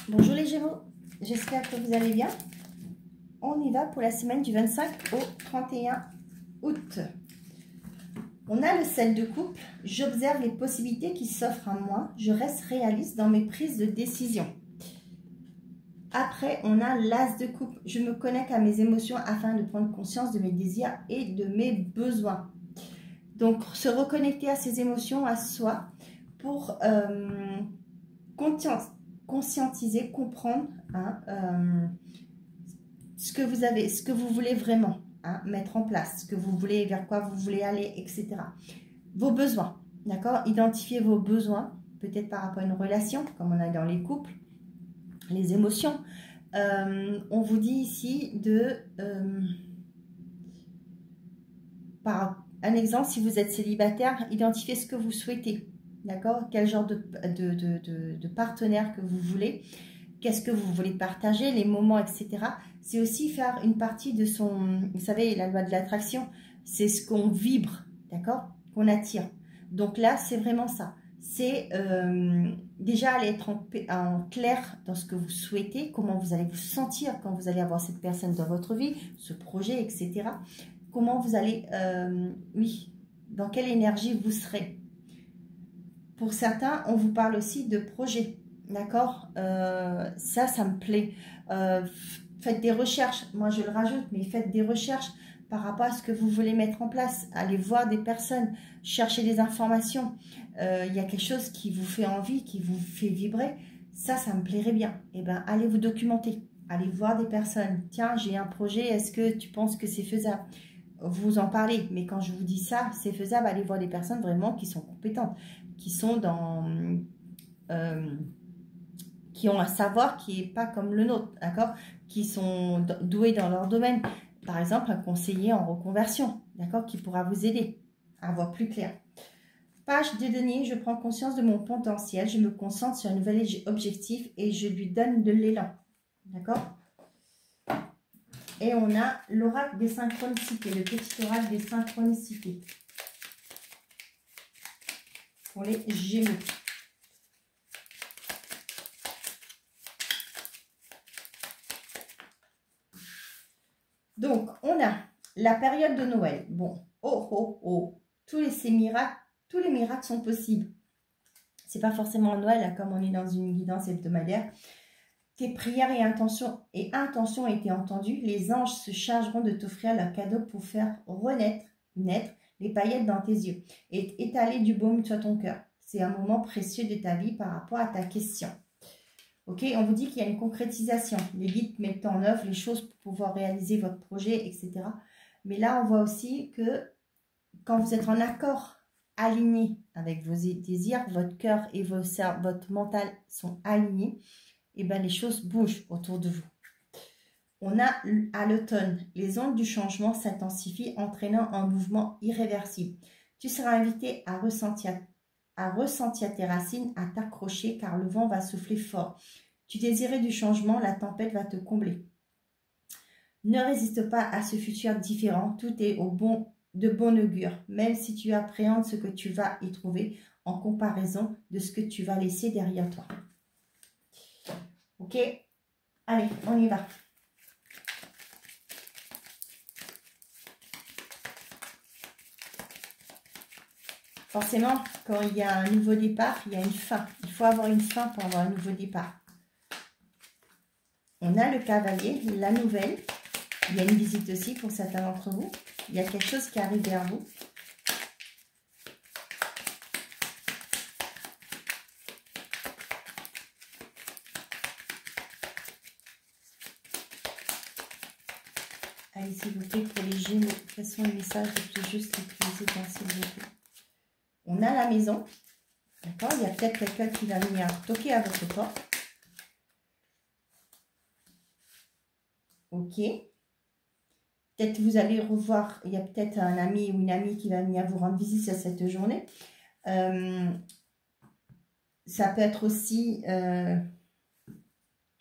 Bonjour les Gémeaux, j'espère que vous allez bien. On y va pour la semaine du 25 au 31 août. On a le 7 de couple. J'observe les possibilités qui s'offrent à moi. Je reste réaliste dans mes prises de décision. Après, on a l'as de couple. Je me connecte à mes émotions afin de prendre conscience de mes désirs et de mes besoins. Donc, se reconnecter à ses émotions, à soi, pour conscientiser, comprendre ce que vous avez, ce que vous voulez vraiment mettre en place, ce que vous voulez, vers quoi vous voulez aller, etc. Vos besoins, d'accord? Identifiez vos besoins, peut-être par rapport à une relation, comme on a dans les couples, les émotions. On vous dit ici de... par un exemple, si vous êtes célibataire, identifiez ce que vous souhaitez, d'accord? Quel genre de partenaire que vous voulez, qu'est-ce que vous voulez partager, les moments, etc. C'est aussi faire une partie de son... Vous savez, la loi de l'attraction, c'est ce qu'on vibre, d'accord? Qu'on attire. Donc là, c'est vraiment ça. C'est déjà aller être en clair dans ce que vous souhaitez, comment vous allez vous sentir quand vous allez avoir cette personne dans votre vie, ce projet, etc. Comment vous allez, oui, dans quelle énergie vous serez. Pour certains, on vous parle aussi de projet, d'accord? Ça me plaît. Faites des recherches, moi je le rajoute, mais faites des recherches par rapport à ce que vous voulez mettre en place. Allez voir des personnes, cherchez des informations. Il y a quelque chose qui vous fait envie, qui vous fait vibrer. Ça me plairait bien. Eh bien, allez vous documenter. Allez voir des personnes. Tiens, j'ai un projet, est-ce que tu penses que c'est faisable? Vous en parlez, mais quand je vous dis ça, c'est faisable. Allez voir des personnes vraiment qui sont compétentes, qui sont dans... qui ont un savoir qui n'est pas comme le nôtre, d'accord? Qui sont doués dans leur domaine. Par exemple, un conseiller en reconversion, d'accord? Qui pourra vous aider à voir plus clair. Page de denier, je prends conscience de mon potentiel, je me concentre sur un nouvel objectif et je lui donne de l'élan, d'accord? Et on a l'oracle des synchronicités, le petit oracle des synchronicités pour les Gémeaux. Donc, on a la période de Noël. Bon, tous les miracles sont possibles. C'est pas forcément Noël, comme on est dans une guidance hebdomadaire. Tes prières et intentions ont été entendues. Les anges se chargeront de t'offrir leur cadeau pour faire naître les paillettes dans tes yeux et étaler du baume sur ton cœur. C'est un moment précieux de ta vie par rapport à ta question. Ok, on vous dit qu'il y a une concrétisation. Les guides mettent en œuvre les choses pour pouvoir réaliser votre projet, etc. Mais là, on voit aussi que quand vous êtes en accord, aligné avec vos désirs, votre cœur et votre mental sont alignés, et bien les choses bougent autour de vous. On a à l'automne, les ondes du changement s'intensifient, entraînant un mouvement irréversible. Tu seras invité à ressentir tes racines, à t'accrocher car le vent va souffler fort. Tu désirais du changement, la tempête va te combler. Ne résiste pas à ce futur différent, tout est de bon augure, même si tu appréhendes ce que tu vas y trouver en comparaison de ce que tu vas laisser derrière toi. Ok, allez, on y va. Forcément, quand il y a un nouveau départ, il y a une fin. Il faut avoir une fin pour avoir un nouveau départ. On a le cavalier, la nouvelle. Il y a une visite aussi pour certains d'entre vous. Il y a quelque chose qui arrive vers vous. Allez, s'il vous plaît, pour les Gémeaux, quels sont les messages les plus justes, les plus éteints, s'il vous plaît? On a la maison. D'accord? Il y a peut-être quelqu'un qui va venir toquer à votre porte. Ok. Peut-être vous allez revoir, il y a peut-être un ami ou une amie qui va venir vous rendre visite à cette journée. Ça peut être aussi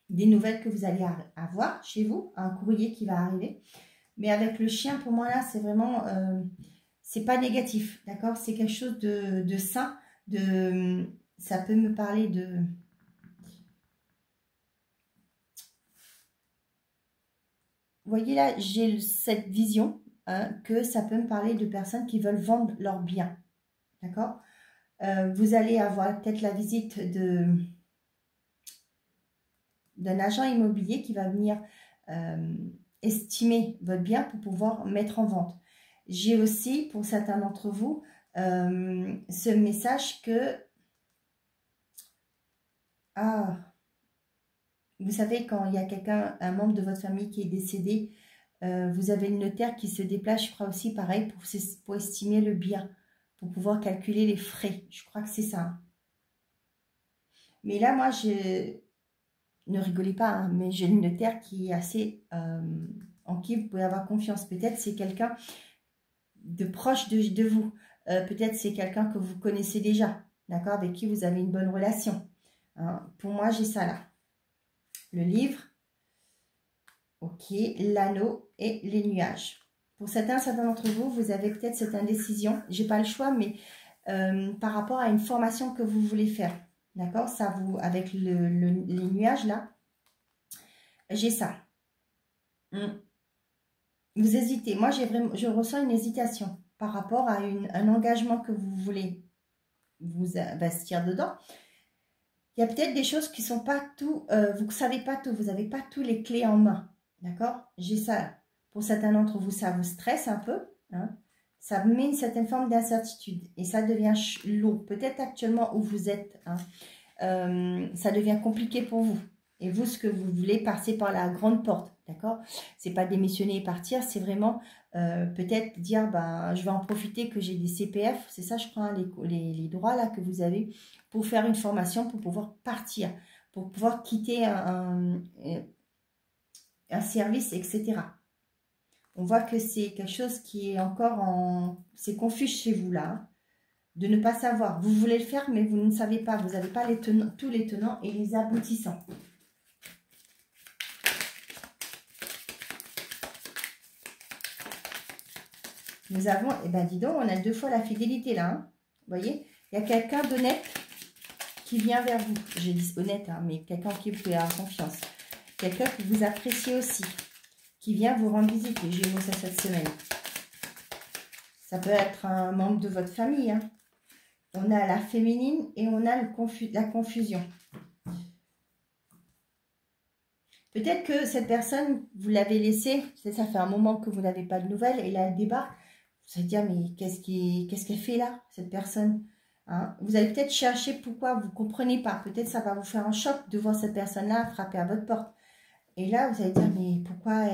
des nouvelles que vous allez avoir chez vous, un courrier qui va arriver. Mais avec le chien, pour moi, là, c'est vraiment... c'est pas négatif, d'accord? C'est quelque chose de sain. Ça peut me parler de... voyez là, j'ai cette vision que ça peut me parler de personnes qui veulent vendre leurs biens. D'accord? Vous allez avoir peut-être la visite d'un agent immobilier qui va venir estimer votre bien pour pouvoir mettre en vente. J'ai aussi, pour certains d'entre vous, ce message que... vous savez, quand il y a quelqu'un, un membre de votre famille qui est décédé, vous avez le notaire qui se déplace, je crois aussi, pareil, pour estimer le bien, pour pouvoir calculer les frais. Je crois que c'est ça. Hein. Mais là, moi, ne rigolez pas, hein, mais j'ai le notaire qui est assez... en qui vous pouvez avoir confiance. Peut-être c'est quelqu'un de proche de vous. Peut-être c'est quelqu'un que vous connaissez déjà, d'accord, avec qui vous avez une bonne relation. Hein. Pour moi, j'ai ça là. Le livre, ok, l'anneau et les nuages. Pour certains d'entre vous, vous avez peut-être cette indécision. J'ai pas le choix, mais par rapport à une formation que vous voulez faire, d'accord, ça vous, avec les nuages là, j'ai ça. Vous hésitez. Moi, je ressens une hésitation par rapport à un engagement que vous voulez vous investir dedans. Il y a peut-être des choses qui ne sont pas tout, vous ne savez pas tout, vous n'avez pas tous les clés en main. D'accord? J'ai ça. Pour certains d'entre vous, ça vous stresse un peu. Hein? Ça met une certaine forme d'incertitude et ça devient lourd. Peut-être actuellement où vous êtes, hein, ça devient compliqué pour vous. Et vous, ce que vous voulez, passer par la grande porte. D'accord? C'est pas démissionner et partir, c'est vraiment peut-être dire, ben, je vais en profiter que j'ai des CPF, c'est ça je crois, hein, les droits là que vous avez, pour faire une formation, pour pouvoir partir, pour pouvoir quitter un service, etc. On voit que c'est quelque chose qui est encore en... C'est confus chez vous là, hein, de ne pas savoir. Vous voulez le faire, mais vous ne savez pas. Vous n'avez pas tous les tenants et les aboutissants. Nous avons, eh ben dis donc, on a 2 fois la fidélité là. Hein. Vous voyez, il y a quelqu'un d'honnête qui vient vers vous. J'ai dit honnête, hein, mais quelqu'un qui vous fait confiance. Quelqu'un que vous appréciez aussi, qui vient vous rendre visite. Les Gémeaux, ça cette semaine. Ça peut être un membre de votre famille. Hein. On a la féminine et on a la confusion. Peut-être que cette personne, vous l'avez laissée, ça fait un moment que vous n'avez pas de nouvelles, et là, elle débarque. Vous allez dire, mais qu'est-ce qu'elle fait là, cette personne, hein? Vous allez peut-être chercher pourquoi, vous ne comprenez pas. Peut-être ça va vous faire un choc de voir cette personne-là frapper à votre porte. Et là, vous allez dire, mais pourquoi?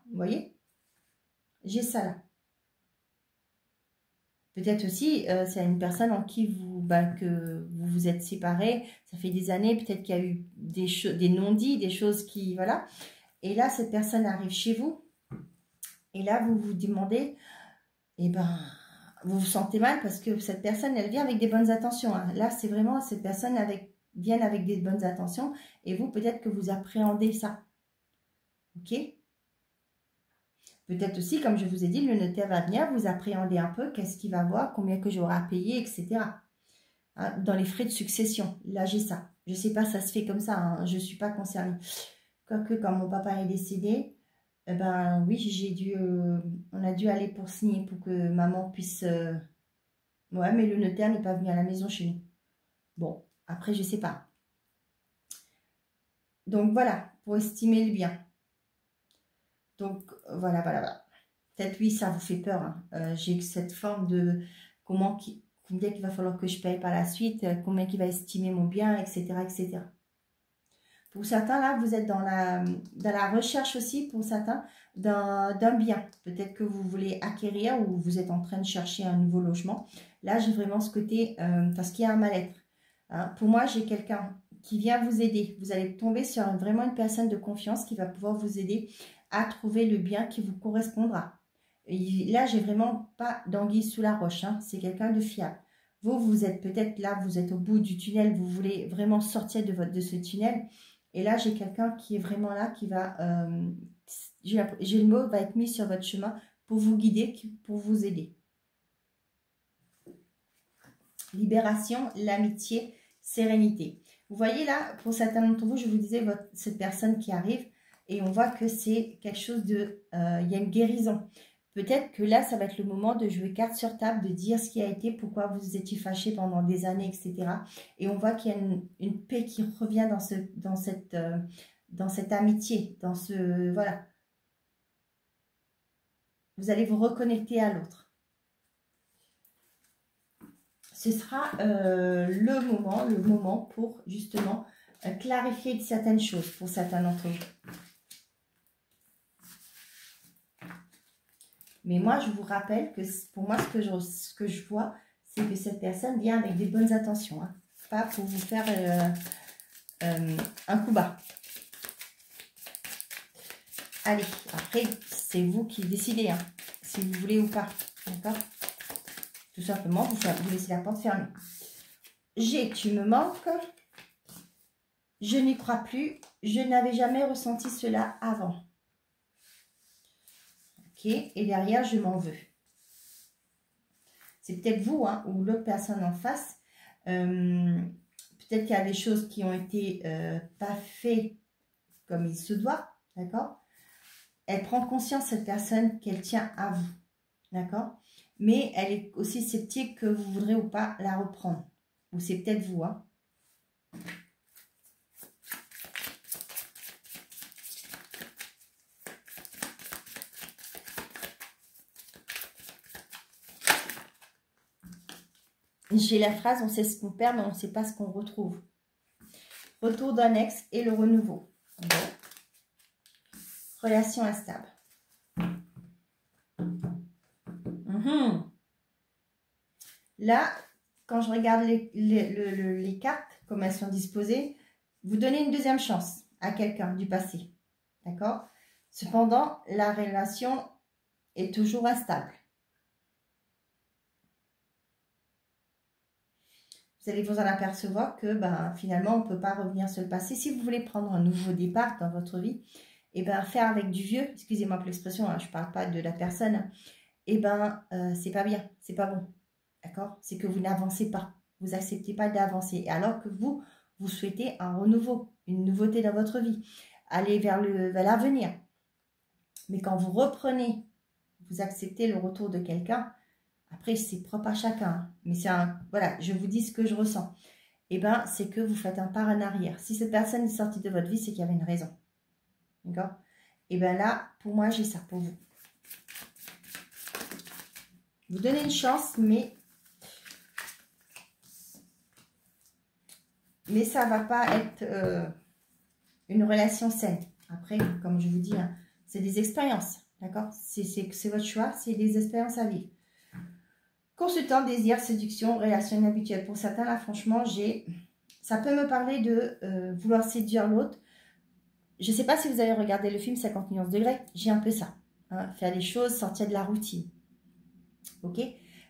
Vous voyez? J'ai ça là. Peut-être aussi, c'est une personne en qui que vous vous êtes séparés, ça fait des années, peut-être qu'il y a eu des non-dits, des choses qui, voilà. Et là, cette personne arrive chez vous, et là, vous vous demandez, eh ben, vous vous sentez mal parce que cette personne, elle vient avec des bonnes intentions. Hein. Là, c'est vraiment, cette personne vient avec des bonnes intentions, et vous, peut-être que vous appréhendez ça. Ok ? Peut-être aussi, comme je vous ai dit, le notaire va venir, vous appréhender un peu, qu'est-ce qu'il va voir, combien que j'aurai à payer, etc. Hein, dans les frais de succession, là j'ai ça. Je ne sais pas, ça se fait comme ça, hein, je ne suis pas concernée. Quoique quand mon papa est décédé, eh ben oui, on a dû aller pour signer, pour que maman puisse... Ouais, mais le notaire n'est pas venu à la maison chez nous. Bon, après je ne sais pas. Donc voilà, pour estimer le bien. Donc, voilà. Peut-être, oui, ça vous fait peur. Hein. J'ai cette forme de combien il va falloir que je paye par la suite, combien il va estimer mon bien, etc., etc. Pour certains, là, vous êtes dans la recherche aussi, pour certains, d'un bien. Peut-être que vous voulez acquérir ou vous êtes en train de chercher un nouveau logement. Là, j'ai vraiment ce côté, parce qu'il y a un mal-être. Hein. Pour moi, j'ai quelqu'un qui vient vous aider. Vous allez tomber sur vraiment une personne de confiance qui va pouvoir vous aider à trouver le bien qui vous correspondra. Et là, j'ai vraiment pas d'anguille sous la roche. Hein. C'est quelqu'un de fiable. Vous êtes peut-être là, vous êtes au bout du tunnel, vous voulez vraiment sortir de ce tunnel. Et là, j'ai quelqu'un qui est vraiment là, qui va, j'ai le mot, va être mis sur votre chemin pour vous guider, pour vous aider. Libération, l'amitié, sérénité. Vous voyez là, pour certains d'entre vous, je vous disais, cette personne qui arrive, Et on voit que c'est quelque chose de... il y a une guérison. Peut-être que là, ça va être le moment de jouer carte sur table, de dire ce qui a été, pourquoi vous étiez fâché pendant des années, etc. Et on voit qu'il y a une paix qui revient dans cette amitié, dans ce... Voilà. Vous allez vous reconnecter à l'autre. Ce sera le moment pour justement clarifier certaines choses pour certains d'entre vous. Mais moi, je vous rappelle que pour moi, ce que je vois, c'est que cette personne vient avec des bonnes intentions. Hein. Pas pour vous faire un coup bas. Allez, après, c'est vous qui décidez, hein, si vous voulez ou pas. D'accord? Tout simplement, vous laissez la porte fermée. G, tu me manques. Je n'y crois plus. Je n'avais jamais ressenti cela avant. Ok, et derrière, je m'en veux. C'est peut-être vous, hein, ou l'autre personne en face. Peut-être qu'il y a des choses qui ont été pas faites comme il se doit. D'accord? Elle prend conscience, cette personne, qu'elle tient à vous. D'accord? Mais elle est aussi sceptique que vous voudrez ou pas la reprendre. Ou c'est peut-être vous, hein. J'ai la phrase, on sait ce qu'on perd, mais on ne sait pas ce qu'on retrouve. Retour d'un ex et le renouveau. Bon. Relation instable. Là, quand je regarde les cartes, comme elles sont disposées, vous donnez une deuxième chance à quelqu'un du passé. D'accord? Cependant, la relation est toujours instable. Vous allez vous en apercevoir que finalement, on ne peut pas revenir sur le passé. Si vous voulez prendre un nouveau départ dans votre vie, et faire avec du vieux, excusez-moi pour l'expression, hein, je ne parle pas de la personne, c'est pas bien, c'est pas bon. D'accord? C'est que vous n'avancez pas. Vous n'acceptez pas d'avancer. Alors que vous souhaitez un renouveau, une nouveauté dans votre vie. Aller vers l'avenir. Mais quand vous reprenez, vous acceptez le retour de quelqu'un, après c'est propre à chacun. Mais c'est voilà, je vous dis ce que je ressens. C'est que vous faites un pas en arrière. Si cette personne est sortie de votre vie, c'est qu'il y avait une raison. D'accord? Là, pour moi, j'ai ça pour vous. Vous donnez une chance, mais ça ne va pas être une relation saine. Après, comme je vous dis, hein, c'est des expériences. D'accord? C'est votre choix, c'est des expériences à vivre. Consultant, désir, séduction, relation inhabituelle. Pour certains, là, franchement, ça peut me parler de vouloir séduire l'autre. Je ne sais pas si vous avez regardé le film 50 nuances degrés. J'ai un peu ça. Hein, faire des choses, sortir de la routine. Ok?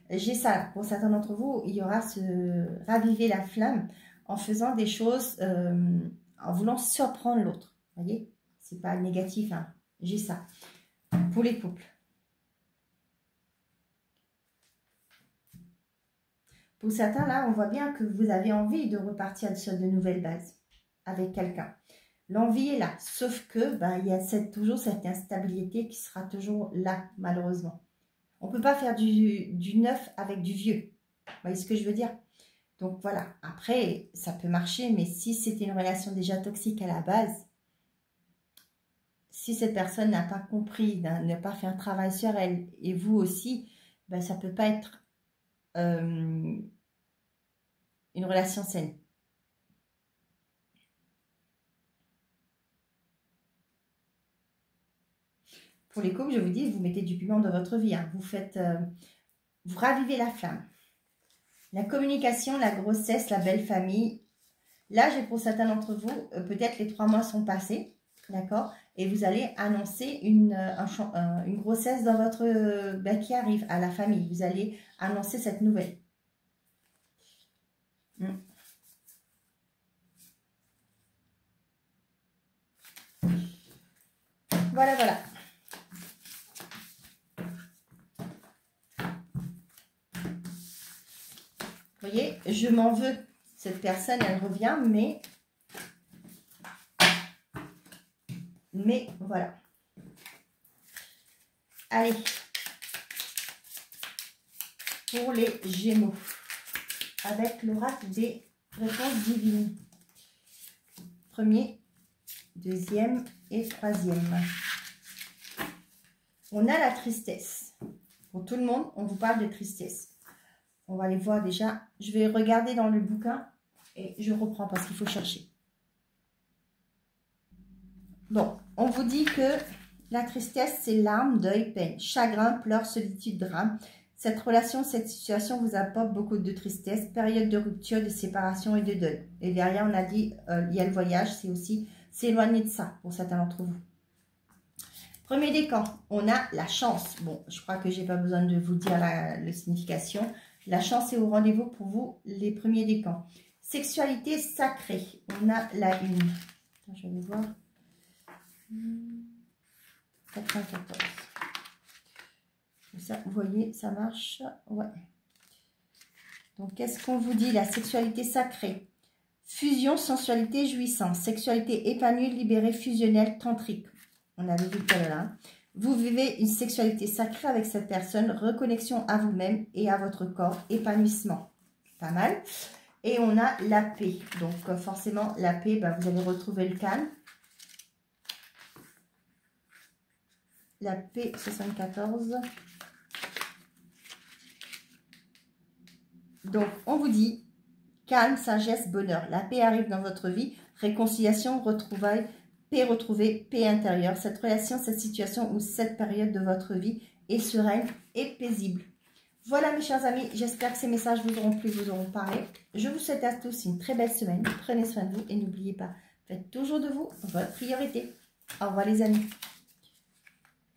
J'ai ça. Pour certains d'entre vous, il y aura raviver la flamme en faisant des choses, en voulant surprendre l'autre. Vous voyez? C'est pas négatif. Hein. J'ai ça. Pour les couples. Pour certains, là, on voit bien que vous avez envie de repartir sur de nouvelles bases avec quelqu'un. L'envie est là, sauf que il y a toujours cette instabilité qui sera toujours là, malheureusement. On ne peut pas faire du neuf avec du vieux. Vous voyez ce que je veux dire? Donc voilà, après, ça peut marcher, mais si c'était une relation déjà toxique à la base, si cette personne n'a pas compris, n'a pas fait un travail sur elle, et vous aussi, ça ne peut pas être une relation saine. Pour les couples, je vous dis, vous mettez du piment dans votre vie. Hein. Vous ravivez la flamme. La communication, la grossesse, la belle famille. Là, pour certains d'entre vous, peut-être les 3 mois sont passés. D'accord? Et vous allez annoncer une grossesse dans votre qui arrive à la famille. Vous allez annoncer cette nouvelle. Voilà, voilà. Vous voyez, je m'en veux. Cette personne, elle revient, mais Mais voilà. Allez. Pour les Gémeaux. Avec l'oracle des réponses divines. Premier, deuxième et troisième. On a la tristesse. Pour tout le monde, on vous parle de tristesse. On va les voir déjà. Je vais regarder dans le bouquin et je reprends parce qu'il faut chercher. Bon, on vous dit que la tristesse, c'est larmes, deuil, peine, chagrin, pleurs, solitude, drame. Cette relation, cette situation vous apporte beaucoup de tristesse, période de rupture, de séparation et de deuil. Et derrière, on a dit, il y a le voyage, c'est aussi s'éloigner de ça pour certains d'entre vous. Premier décan, on a la chance. Bon, je crois que je n'ai pas besoin de vous dire la signification. La chance est au rendez-vous pour vous, les premiers décans. Sexualité sacrée, on a la une. Attends, je vais voir. 94. Ça, vous voyez, ça marche. Ouais. Donc, qu'est-ce qu'on vous dit? La sexualité sacrée. Fusion, sensualité, jouissance. Sexualité épanouie, libérée, fusionnelle, tantrique. On avait vu tout à l'heure. Vous vivez une sexualité sacrée avec cette personne. Reconnexion à vous-même et à votre corps. Épanouissement. Pas mal. Et on a la paix. Donc, forcément, la paix, ben, vous allez retrouver le calme. La paix 74. Donc, on vous dit calme, sagesse, bonheur. La paix arrive dans votre vie. Réconciliation, retrouvailles, paix retrouvée, paix intérieure. Cette relation, cette situation ou cette période de votre vie est sereine et paisible. Voilà mes chers amis, j'espère que ces messages vous auront plu, vous auront parlé. Je vous souhaite à tous une très belle semaine. Prenez soin de vous et n'oubliez pas, faites toujours de vous votre priorité. Au revoir les amis.